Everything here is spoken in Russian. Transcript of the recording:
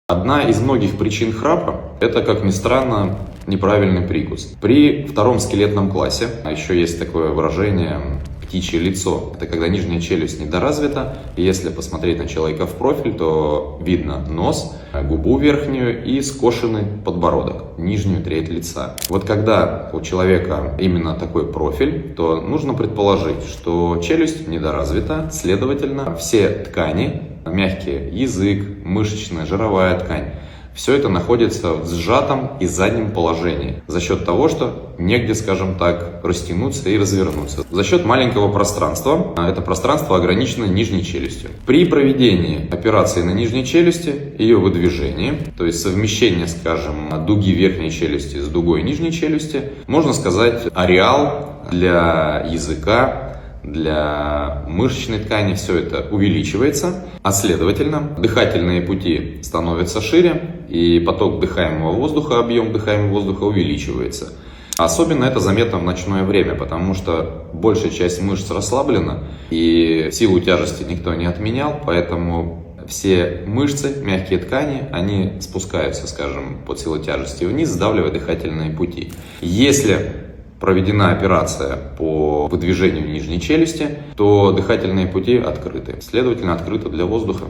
Одна из многих причин храпа – это, как ни странно, неправильный прикус. При втором скелетном классе, а еще есть такое выражение «птичье лицо», это когда нижняя челюсть недоразвита, и если посмотреть на человека в профиль, то видно нос, губу верхнюю и скошенный подбородок, нижнюю треть лица. Вот когда у человека именно такой профиль, то нужно предположить, что челюсть недоразвита, следовательно, все ткани, мягкие, язык, мышечная, жировая ткань, все это находится в сжатом и заднем положении за счет того, что негде, скажем так, растянуться и развернуться. За счет маленького пространства, это пространство ограничено нижней челюстью. При проведении операции на нижней челюсти, ее выдвижении, то есть совмещение, скажем, дуги верхней челюсти с дугой нижней челюсти, можно сказать, ареал для языка, для мышечной ткани все это увеличивается, а следовательно дыхательные пути становятся шире, и поток дыхаемого воздуха, объем дыхаемого воздуха увеличивается. Особенно это заметно в ночное время, потому что большая часть мышц расслаблена, и силу тяжести никто не отменял, поэтому все мышцы, мягкие ткани, они спускаются, скажем, под силой тяжести вниз, сдавливая дыхательные пути. Если проведена операция по выдвижению нижней челюсти, то дыхательные пути открыты, следовательно, открыты для воздуха.